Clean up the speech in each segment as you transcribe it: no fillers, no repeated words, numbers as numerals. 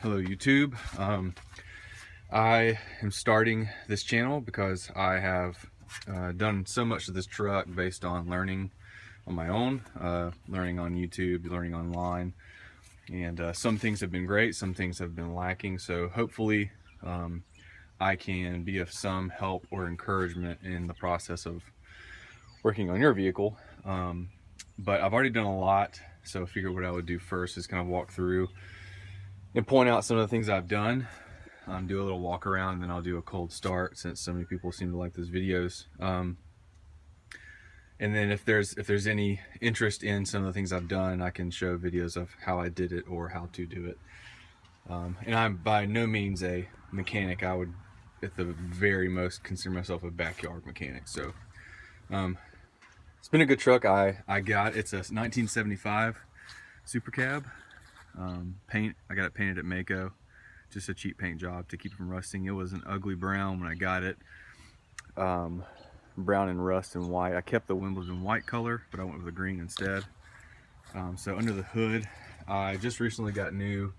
Hello YouTube. I am starting this channel because I have done so much of this truck based on learning on my own, learning on YouTube, learning online, and some things have been great, some things have been lacking. So hopefully I can be of some help or encouragement in the process of working on your vehicle. But I've already done a lot, so I figured what I would do first is kind of walk through and point out some of the things I've done, do a little walk around, and then I'll do a cold start since so many people seem to like those videos. And then if there's any interest in some of the things I've done, I can show videos of how I did it or how to do it. And I'm by no means a mechanic. I would at the very most consider myself a backyard mechanic. So it's been a good truck. I got it's a 1975 Super Cab. Paint, I got it painted at Maaco, just a cheap paint job to keep it from rusting. It was an ugly brown when I got it, brown and rust and white. I kept the Wimbledon white color, but I went with the green instead. So under the hood, I just recently got new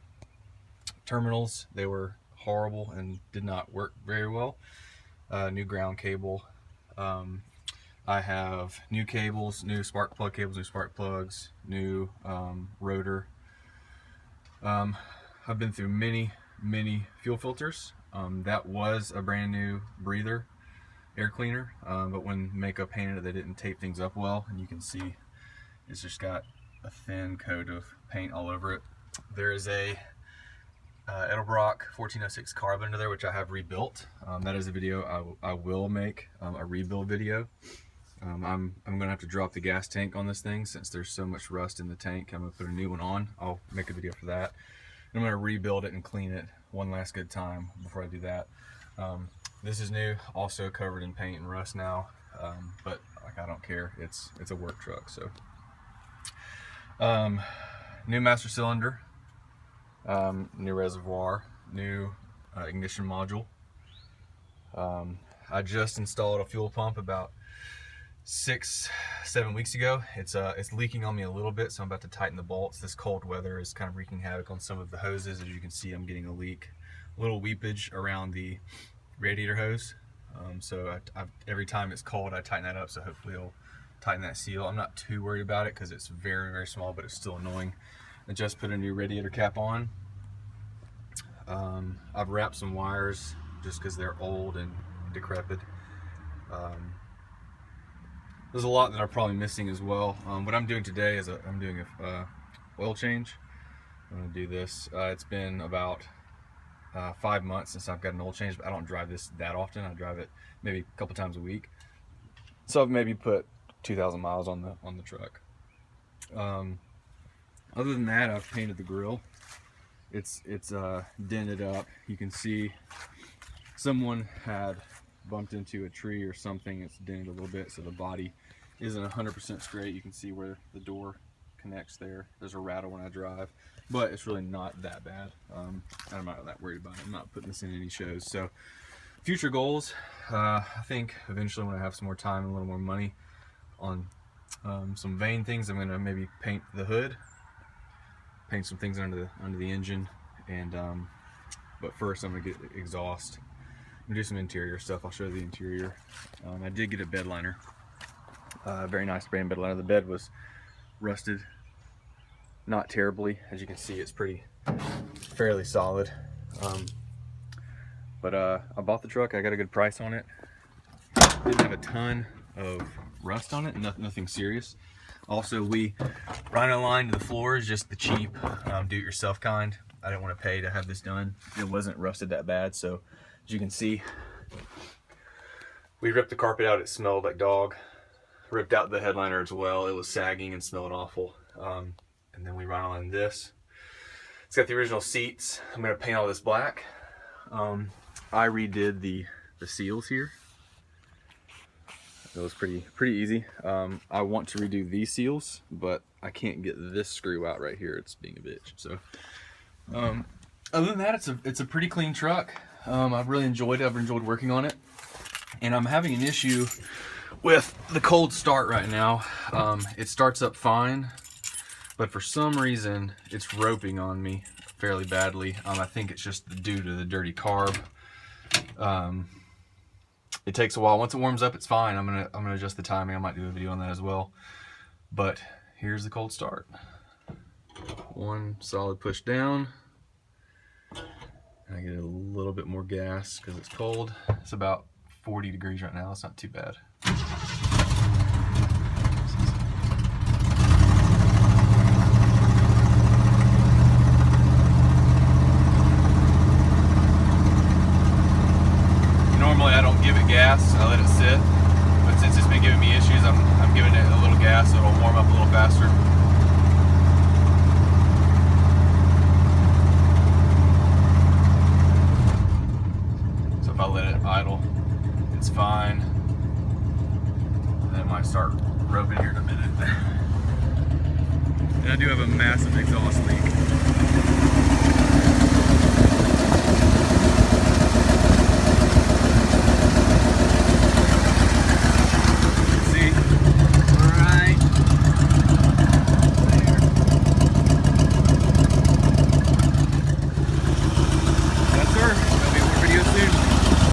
terminals. They were horrible and did not work very well. New ground cable. I have new cables, new spark plug cables, new spark plugs, new rotor. I've been through many fuel filters. That was a brand new breather air cleaner, but when Maaco painted it, they didn't tape things up well, and you can see it's just got a thin coat of paint all over it. There is a Edelbrock 1406 carb under there, which I have rebuilt. That is a video I will make, a rebuild video. I'm gonna have to drop the gas tank on this thing since there's so much rust in the tank. I'm gonna put a new one on. I'll make a video for that. And I'm gonna rebuild it and clean it one last good time before I do that. This is new, also covered in paint and rust now, but like I don't care. It's a work truck. So new master cylinder, new reservoir, new ignition module. I just installed a fuel pump about 6-7 weeks ago. It's leaking on me a little bit, so I'm about to tighten the bolts. This cold weather is kind of wreaking havoc on some of the hoses. As you can see, I'm getting a leak, a little weepage around the radiator hose. So every time it's cold, I tighten that up, so hopefully it'll tighten that seal. I'm not too worried about it because it's very small, but it's still annoying. I just put a new radiator cap on. I've wrapped some wires just because they're old and decrepit. There's a lot that I'm probably missing as well. What I'm doing today is I'm doing a oil change. I'm going to do this. It's been about 5 months since I've got an oil change, but I don't drive this that often. I drive it maybe a couple times a week. So I've maybe put 2,000 miles on the truck. Other than that, I've painted the grill. It's dented up. You can see someone had bumped into a tree or something. It's dented a little bit, so the body isn't 100% straight. You can see where the door connects there. There's a rattle when I drive, but it's really not that bad. I'm not that worried about it. I'm not putting this in any shows. So future goals, I think eventually when I have some more time and a little more money on some vane things, I'm gonna maybe paint the hood, paint some things under the engine, and but first I'm gonna get exhaust and do some interior stuff. I'll show you the interior. I did get a bed liner, very nice brand bed liner. The bed was rusted, not terribly. As you can see, it's fairly solid. But I bought the truck. I got a good price on it. Didn't have a ton of rust on it, nothing serious. Also, we rhino lined the floors, just the cheap do-it-yourself kind. I didn't want to pay to have this done. It wasn't rusted that bad, so as you can see, we ripped the carpet out. It smelled like dog. Ripped out the headliner as well. It was sagging and smelled awful. And then we rhino-lined this. It's got the original seats. I'm gonna paint all this black. I redid the seals here. It was pretty easy. I want to redo these seals, but I can't get this screw out right here. It's being a bitch. So, other than that, it's a pretty clean truck. I've really enjoyed it. I've enjoyed working on it, and I'm having an issue with the cold start right now. It starts up fine, but for some reason it's roping on me fairly badly. I think it's just due to the dirty carb. It takes a while. Once it warms up, it's fine. I'm gonna adjust the timing. I might do a video on that as well. But here's the cold start. One solid push down. And I get a little bit more gas because it's cold. It's about 40 degrees right now. It's not too bad. Normally I don't give it gas, I let it sit, but since it's been giving me issues, I'm giving it a little gas so it'll warm up a little faster. So if I let it idle, it's fine. And it might start roping here in a minute. And I do have a massive exhaust leak.